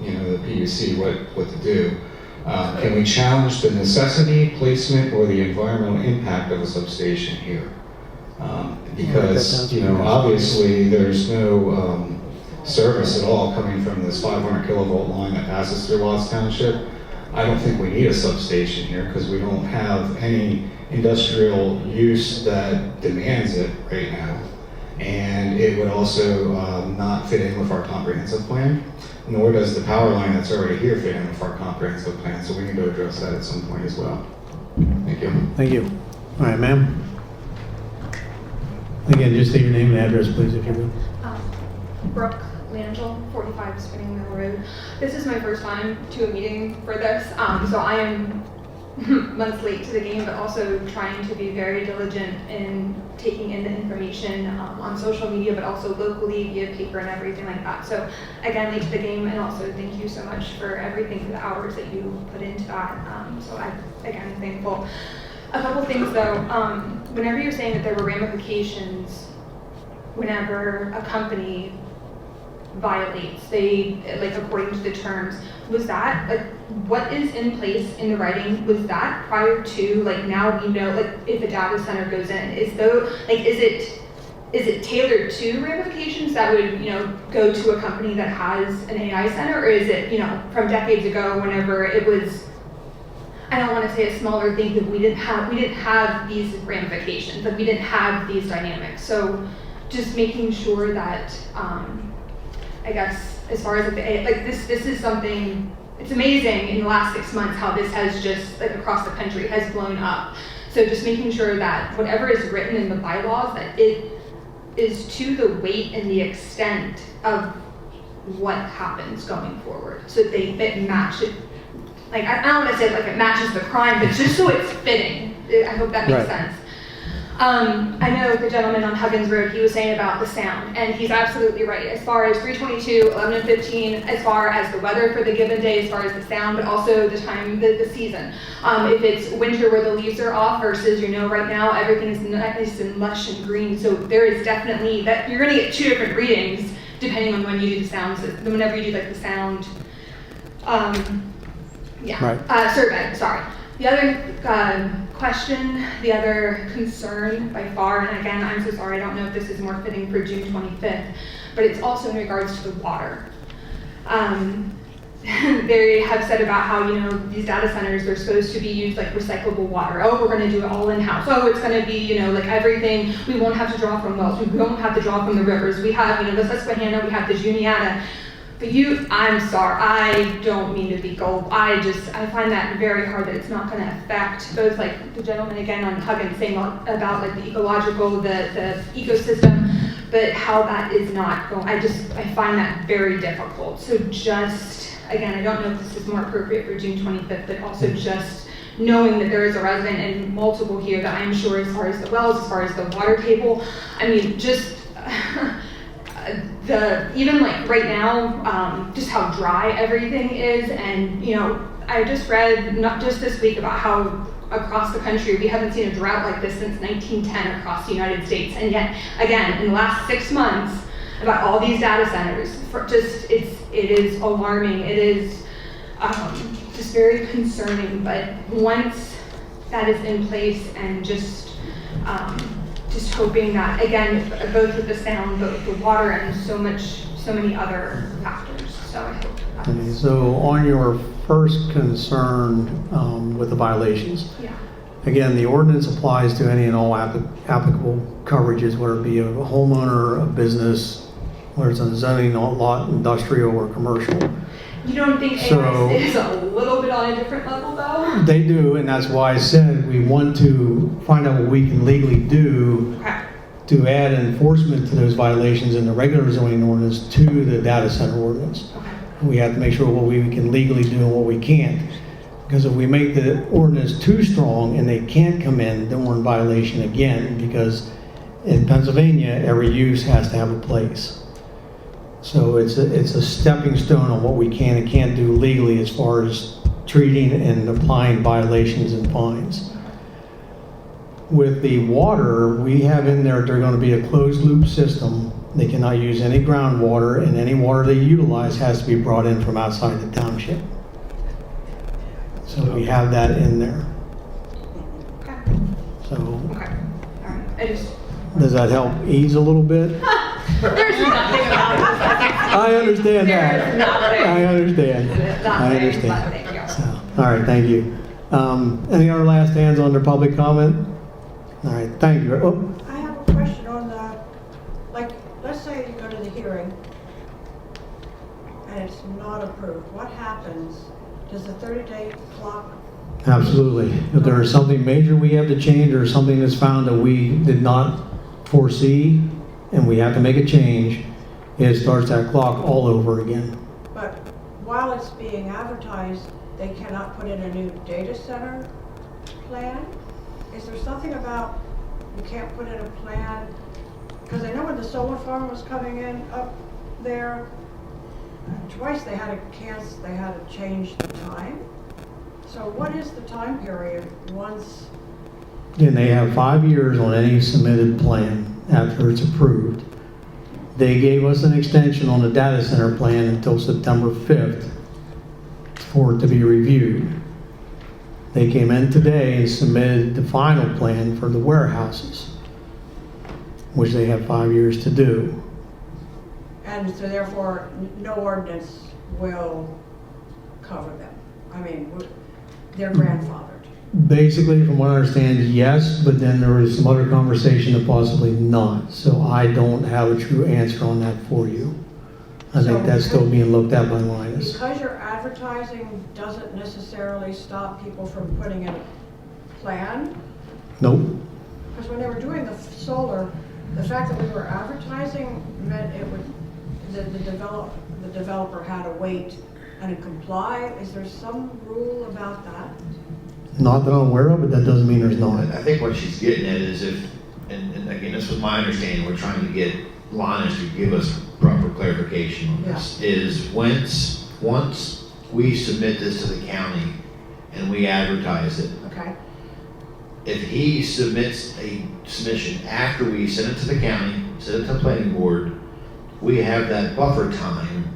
PUC what to do, can we challenge the necessity, placement, or the environmental impact of a substation here? Because, obviously there's no service at all coming from this 500 kilovolt line that passes through Watts Township. I don't think we need a substation here because we don't have any industrial use that demands it right now. And it would also not fit in with our comprehensive plan, nor does the power line that's already here fit in with our comprehensive plan. So we need to address that at some point as well. Thank you. Thank you. All right, ma'am. Again, just state your name and address, please, if you would. Brooke Langell, 45 Spinning Mill Road. This is my first time to a meeting for this, so I am months late to the game, but also trying to be very diligent in taking in the information on social media, but also locally via paper and everything like that. So again, late to the game, and also thank you so much for everything, for the hours that you put into that. So I'm again thankful. A couple things though, whenever you're saying that there were ramifications whenever a company violates, like according to the terms, was that, like, what is in place in the writing, was that prior to, like, now we know, like, if a data center goes in, is it tailored to ramifications that would, go to a company that has an AI center, or is it, from decades ago whenever it was, I don't want to say a smaller thing, but we didn't have these ramifications, like we didn't have these dynamics. So just making sure that, I guess, as far as this is something, it's amazing in the last 6 months how this has just, like across the country, has blown up. So just making sure that whatever is written in the bylaws, that it is to the weight and the extent of what happens going forward. So it matches, like, I don't want to say like it matches the crime, but just so it's fitting. I hope that makes sense. I know the gentleman on Huggins Road, he was saying about the sound, and he's absolutely right. As far as 322, 11 and 15, as far as the weather for the given day, as far as the sound, but also the time, the season. If it's winter where the leaves are off versus, right now everything's nice and lush and green. So there is definitely that you're going to get two different readings depending on when you do the sounds. Whenever you do like the sound, survey. Sorry. The other question, the other concern by far, and again, I'm so sorry, I don't know if this is more fitting for June 25th, but it's also in regards to the water. They have said about how, these data centers, they're supposed to be used like recyclable water. Oh, we're going to do it all in-house. Oh, it's going to be, like everything. We won't have to draw from wells. We won't have to draw from the rivers. We have, the Susquehanna, we have the Juniata. But I'm sorry, I don't mean to be gullible. I find that very hard that it's not going to affect both, like the gentleman again on Huggins saying about like the ecological, the ecosystem, but how that is not going. I find that very difficult. So just, again, I don't know if this is more appropriate for June 25th, but also just knowing that there is a resident and multiple here that I'm sure as far as the wells, as far as the water table, I mean, just, even like right now, just how dry everything is, and I just read not just this week about how across the country we haven't seen a drought like this since 1910 across the United States, and yet again in the last 6 months about all these data centers, it is alarming. It is just very concerning. But once that is in place, and just hoping that, again, both with the sound, both the water, and so many other factors. So I hope that Okay, so on your first concern with the violations, again, the ordinance applies to any and all applicable coverages, whether it be a homeowner, a business, whether it's a zoning lot, industrial or commercial. You don't think AIS is a little bit on a different level, though? They do, and that's why I said we want to find out what we can legally do to add enforcement to those violations in the regular zoning ordinance to the data center ordinance. We have to make sure what we can legally do and what we can't. Because if we make the ordinance too strong and they can't come in, then we're in violation again, because in Pennsylvania, every use has to have a place. So it's a stepping stone on what we can and can't do legally as far as treating and applying violations and fines. With the water, we have in there, they're going to be a closed loop system. They cannot use any groundwater, and any water they utilize has to be brought in from outside the township. So we have that in there. So does that help ease a little bit? There's nothing about it. I understand that. I understand. I understand. So, all right, thank you. Any other last hands on their public comment? All right, thank you. Oh. I have a question on the, like, let's say you go to the hearing and it's not approved. What happens? Does the 30-day clock? Absolutely. If there is something major we have to change, or something that's found that we did not foresee and we have to make a change, it starts that clock all over again. But while it's being advertised, they cannot put in a new data center? plan? Is there something about you can't put in a plan? Because I know when the solar farm was coming in up there, twice they had to cancel, they had to change the time. So what is the time period once? Then they have 5 years on any submitted plan after it's approved. They gave us an extension on the data center plan until September 5th for it to be reviewed. They came in today and submitted the final plan for the warehouses, which they have 5 years to do. And so therefore, no ordinance will cover them. I mean, they're grandfathered. Basically, from what I understand, yes, but then there was some other conversation that possibly not. So I don't have a true answer on that for you. I think that's still being looked at by Linus. Because your advertising doesn't necessarily stop people from putting in a plan. Nope. Because when they were doing the solar, the fact that we were advertising meant it would, the developer had to wait and comply. Is there some rule about that? Not that I'm aware of, but that doesn't mean there's not. I think what she's getting at is if, and again, this was my understanding, we're trying to get Linus to give us proper clarification on this, is once we submit this to the county and we advertise it, Okay. if he submits a submission after we send it to the county, send it to the planning board, we have that buffer time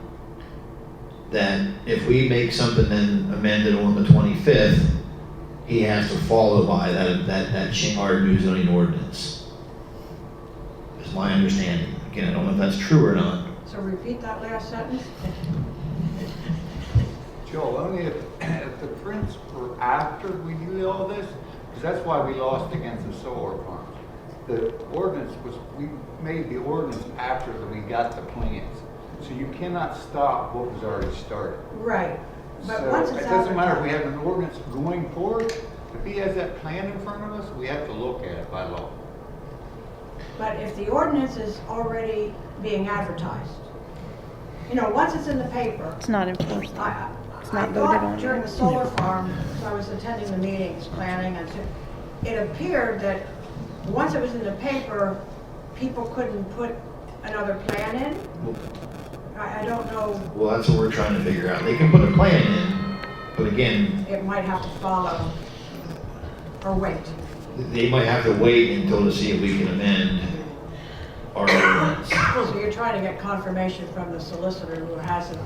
that if we make something then amended on the 25th, he has to follow by our new zoning ordinance. Is my understanding. Again, I don't know if that's true or not. So repeat that last sentence. Joel, only if the prints were after we do all this, because that's why we lost against the solar farms. The ordinance was, we made the ordinance after we got the plans. So you cannot stop what was already started. Right. But So once it's it doesn't matter if we advertised. have an ordinance going forward, if he has that plan in front of us, we have to look at it by law. But if the ordinance is already being advertised, you know, once it's in the paper. It's not enforced. It's not I voted thought on during yet. the solar farm, so I was attending the meetings, planning, and it appeared that once it was in the paper, people couldn't put another plan in. I don't know, Well, that's what we're trying to figure out. They can put a plan in, but again, it might have to follow or wait. they might have to wait until to see if we can amend our ordinance. So you're trying to get confirmation from the solicitor who hasn't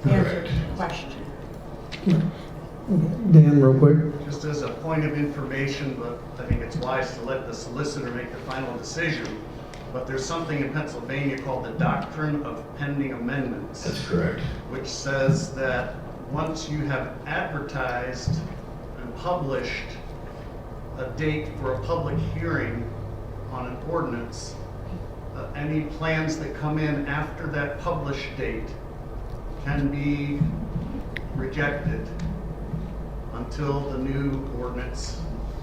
answered the question. Dan, real quick. Just as a point of information, but I think it's wise to let the solicitor make the final decision. But there's something in Pennsylvania called the Doctrine of Pending Amendments. That's correct. Which says that once you have advertised and published a date for a public hearing on an ordinance, any plans that come in after that published date can be rejected until the new ordinance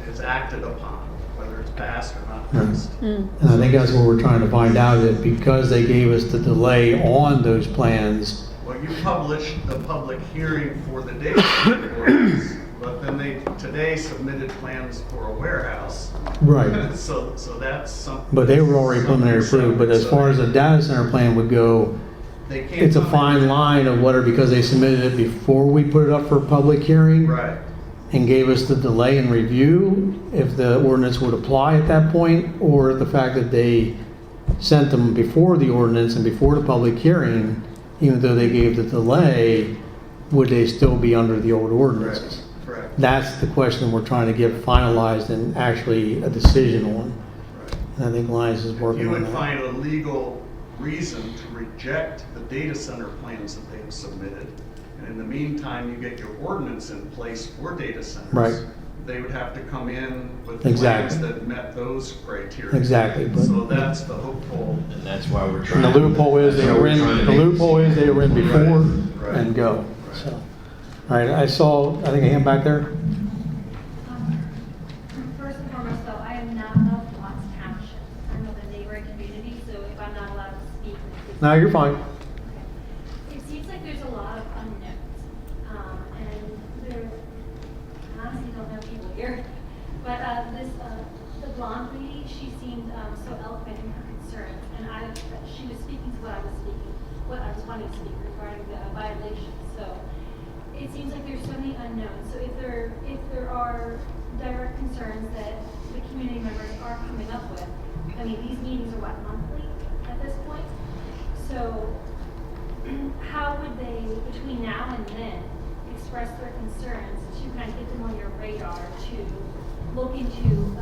is acted upon, whether it's passed or not passed. And I think that's what we're trying to find out, is because they gave us the delay on those plans. Well, you published the public hearing for the date of the ordinance, but then they today submitted plans for a warehouse. Right. So that's something. But they were already preliminary approved, but as far as the data center plan would go, They can't it's a come fine in- line of whether, because they submitted it before we put it up for public hearing. Right. And gave us the delay in review, if the ordinance would apply at that point, or the fact that they sent them before the ordinance and before the public hearing, even though they gave the delay, would they still be under the old ordinances? Correct. That's the question we're trying to get finalized and actually a decision on. And I think Linus is working You on would that. find a legal reason to reject the data center plans that they've submitted. And in the meantime, you get your ordinance in place for data centers. Right. They would have to come in with Exactly. plans that met those criteria. Exactly, but- So that's the hopeful. And that's why we're trying. And the loophole is they were in, the loophole is they were in before Right. and go, so. All right, I saw, I think a hand back there. First and foremost, though, I am not of Watts Township. I'm of a neighboring community, so if I'm not allowed to speak, then please. No, you're fine. It seems like there's a lot of unknowns, and there, I honestly don't know people here. blonde lady, she seemed so eloquent in her concerns, and she was speaking to what I was wanting to speak regarding the violation. So it seems like there's so many unknowns. So if there are direct concerns that the community members are coming up with, I mean, these meetings are monthly at this point. So how would they, between now and then, express their concerns to kind of get them on your radar to look into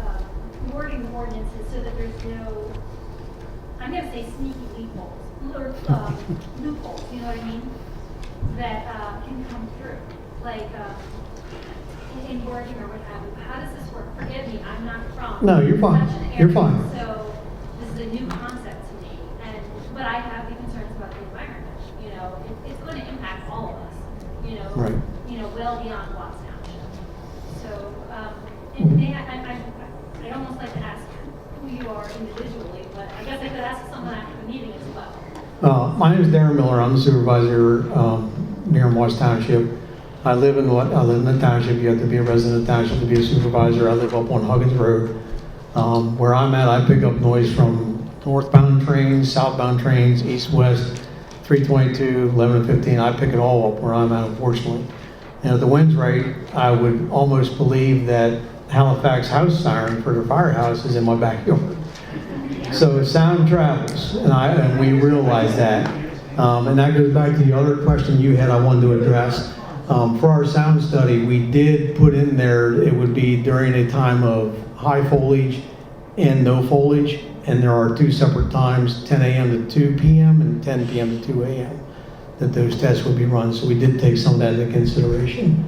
wording the ordinances so that there's no, I'm going to say sneaky loopholes, or loopholes, you know what I mean, that can come through, like in wording or what have you. How does this work? Forgive me, I'm not from No, you're fine. such an area, You're fine. So this is a new concept to me, but I have the concerns about the environment. You know, it's going to impact all of us. You know, Right. Well beyond Watts Township. So, and I'd almost like to ask who you are individually, but I guess I could ask someone after the meeting as well. My name is Darren Miller. I'm the supervisor here in Watts Township. I live in the township. You have to be a resident of the township to be a supervisor. I live up on Huggins Road. Where I'm at, I pick up noise from northbound trains, southbound trains, east-west, 322, 11 and 15. I pick it all up where I'm at, unfortunately. And if the wind's right, I would almost believe that Halifax house siren for the firehouse is in my backyard. So sound travels, and we realize that. And that goes back to the other question you had I wanted to address. For our sound study, we did put in there, it would be during a time of high foliage and no foliage, and there are two separate times, 10 a.m. to 2 p.m. and 10 p.m. to 2 a.m. that those tests would be run, so we did take some of that into consideration.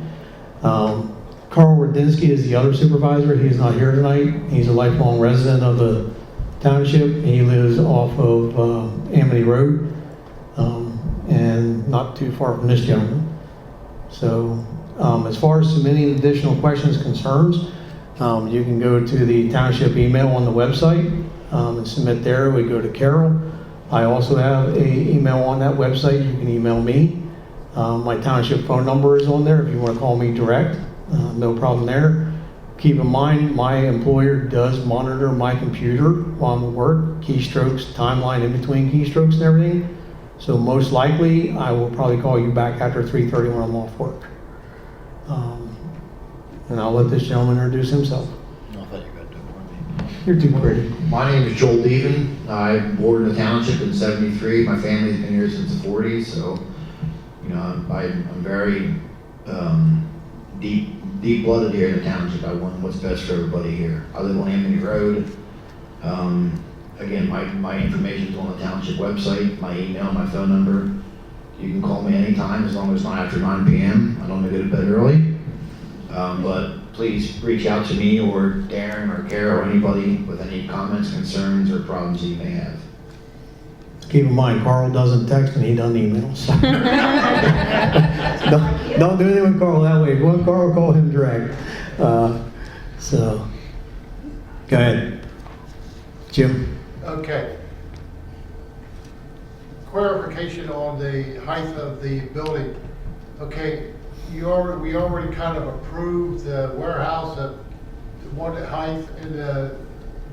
Carl Radinsky is the other supervisor. He's not here tonight. He's a lifelong resident of the township. He lives off of Amity Road, and not too far from this gentleman. So as far as submitting additional questions, concerns, you can go to the township email on the website and submit there. We go to Carol. I also have an email on that website. You can email me. My township phone number is on there if you want to call me direct. No problem there. Keep in mind, my employer does monitor my computer while I'm at work, keystrokes, timeline in between keystrokes and everything. So most likely, I will probably call you back after 3:30 when I'm off work. And I'll let this gentleman introduce himself. I thought you were going to do it for me. You're too pretty. My name is Joel Deven. I'm born in the township in '73. My family's been here since the '40s, so I'm very deep-blooded here in the township. I want what's best for everybody here. I live on Amity Road. Again, my information is on the township website, my email, my phone number. You can call me anytime as long as it's not after 9 p.m. I don't go to bed early. But please reach out to me or Darren or Kara or anybody with any comments, concerns, or problems you may have. Keep in mind, Carl doesn't text and he doesn't email. So. don't do anything with Carl that way. If you want Carl, call him direct. So, go ahead. Jim? Okay. Clarification on the height of the building. Okay, we already kind of approved the warehouse at one height and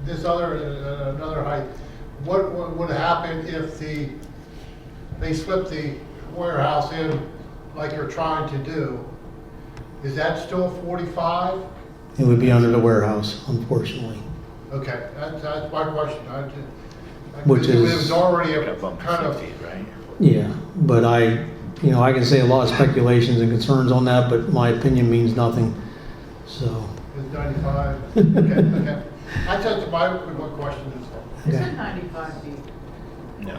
this other another height. What would happen if they slip the warehouse in like you're trying to do? Is that still 45? It would be under the warehouse, unfortunately. Okay, that's my question. Which it is was already a kind of right? Yeah, but I can say a lot of speculations and concerns on that, but my opinion means nothing. So. It's 95. Okay. I just my question is. Is it 95 feet? No.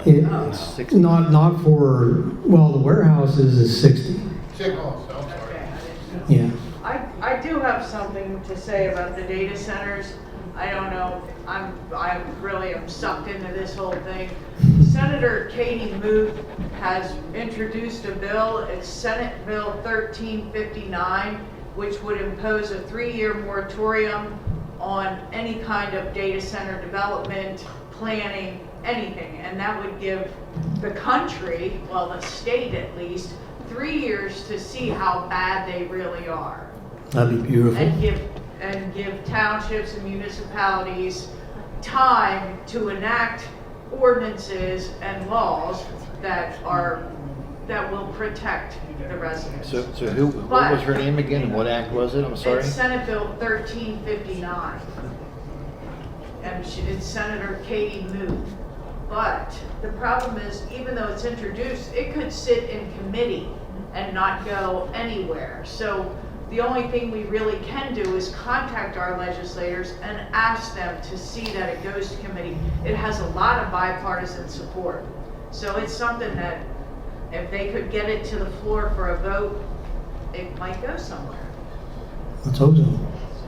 It's 60. Not for, the warehouse is 60. Signals, I'm sorry. Okay, I Yeah. didn't know. I do have something to say about the data centers. I don't know, I really am sucked into this whole thing. Senator Katie Moot has introduced a bill, it's Senate Bill 1359, which would impose a 3-year moratorium on any kind of data center development, planning, anything. And that would give the country, well, the state at least, 3 years to see how bad they really are. That'd be beautiful. And give and give townships and municipalities time to enact ordinances and laws that will protect the residents. So what was her name again, and what act was it? I'm sorry? It's Senate Bill 1359. And it's Senator Katie Moon. But the problem is, even though it's introduced, it could sit in committee and not go anywhere. So the only thing we really can do is contact our legislators and ask them to see that it goes to committee. It has a lot of bipartisan support. So it's something that if they could get it to the floor for a vote, it might go somewhere. Let's hope so.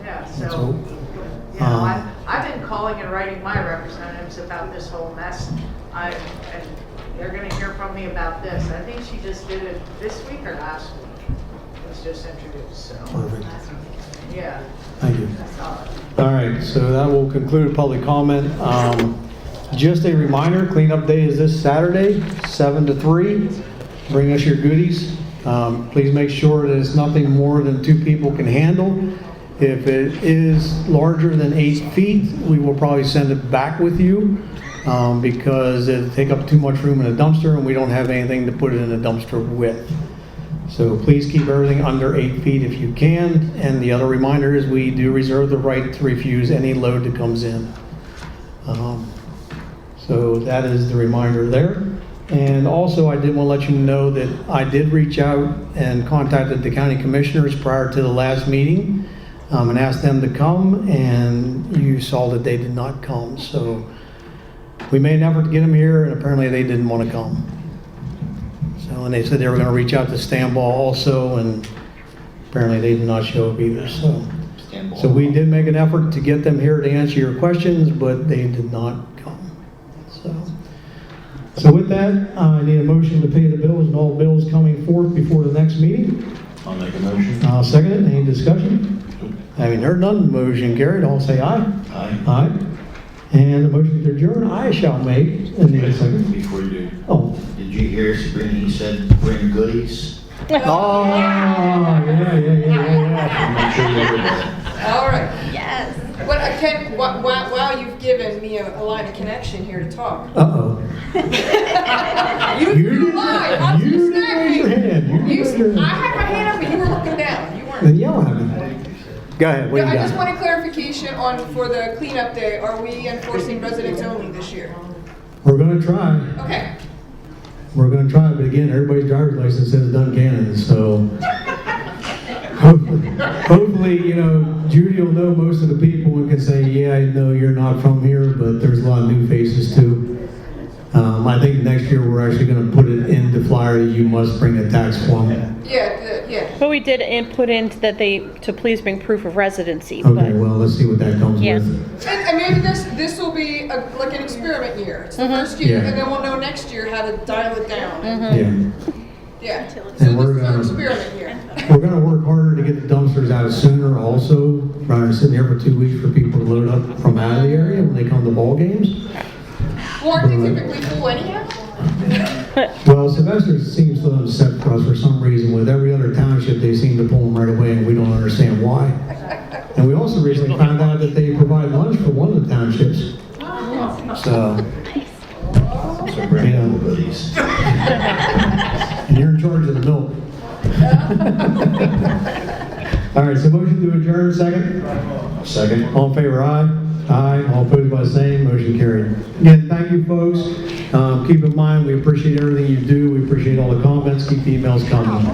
Yeah, Let's so, hope. you know, I've been calling and writing my representatives about this whole mess. And they're gonna hear from me about this. I think she just did it this week or last week. It was just introduced, so. Perfect. Yeah. Thank you. That's all. All right, so that will conclude public comment. Just a reminder, cleanup day is this Saturday, 7 to 3. Bring us your goodies. Please make sure that it's nothing more than 2 people can handle. If it is larger than 8 feet, we will probably send it back with you because it'll take up too much room in a dumpster and we don't have anything to put it in a dumpster with. So please keep everything under 8 feet if you can. And the other reminder is we do reserve the right to refuse any load that comes in. So that is the reminder there. And also I did want to let you know that I did reach out and contacted the county commissioners prior to the last meeting and asked them to come, and you saw that they did not come. So we made an effort to get them here, and apparently they didn't want to come. So, and they said they were going to reach out to Stanball also, and apparently they did not show up either. So we did make an effort to get them here to answer your questions, but they did not come. So with that, I need a motion to pay the bills and all bills coming forth before the next meeting. I'll make a motion. I'll second it. Any discussion? Having heard none, motion carried. All say aye. Aye. Aye. And the motion to adjourn, I shall make. And need a second. Before you do. Oh. Did you hear Sabrina, he said bring goodies? Oh, yeah. I'm not sure you heard that. All right. Yes. Well, I can, while you've given me a line of connection here to talk. Uh-oh. You didn't lie. I'm You didn't raise your hand. I had my hand up, but you were looking down. You weren't. Then yell at me. Go ahead. What do you I just got? want a clarification on, for the cleanup day, are we enforcing residents only this year? We're going to try. Okay. We're going to try, but again, everybody's driver's license says Duncannon, so hopefully, you know, Judy will know most of the people and can say, yeah, I know you're not from here, but there's a lot of new faces too. I think next year we're actually going to put it in the flyer that you must bring a tax form. Yeah. But we did put in that to please bring proof of residency. Okay, but, well, let's see what that comes yes. with. And maybe this will be like an experiment year. It's the first year, Yeah. and then we'll know next year how to dial it down. Yeah. So And this we're is our gonna- experiment year. We're going to work harder to get the dumpsters out sooner also, rather than sitting here for 2 weeks for people to load up from out of the area when they come to ball games. Well, aren't they typically full anyhow? Well, Sylvester seems to have set for us for some reason. With every other township, they seem to pull them right away, and we don't understand why. And we also recently found out that they provide lunch for one of the townships. So, So bring little goodies. and you're in charge of the milk. All right, so motion to adjourn, second? Second. All in favor, aye? Aye. All opposed by the same, motion carried. Again, thank you, folks. Keep in mind, we appreciate everything you do. We appreciate all the comments. Keep the emails coming.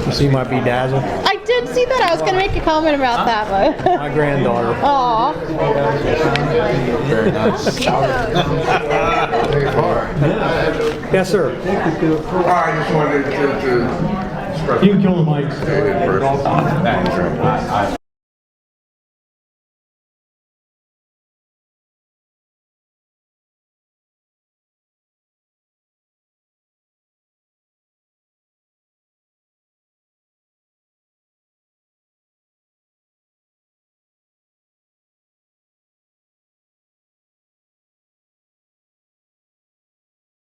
You see my bedazzle? I did see that. I was going to make a comment about that one. My granddaughter. Aw. Very nice. Very far. Yes, sir. I just wanted to You can kill the mic. first.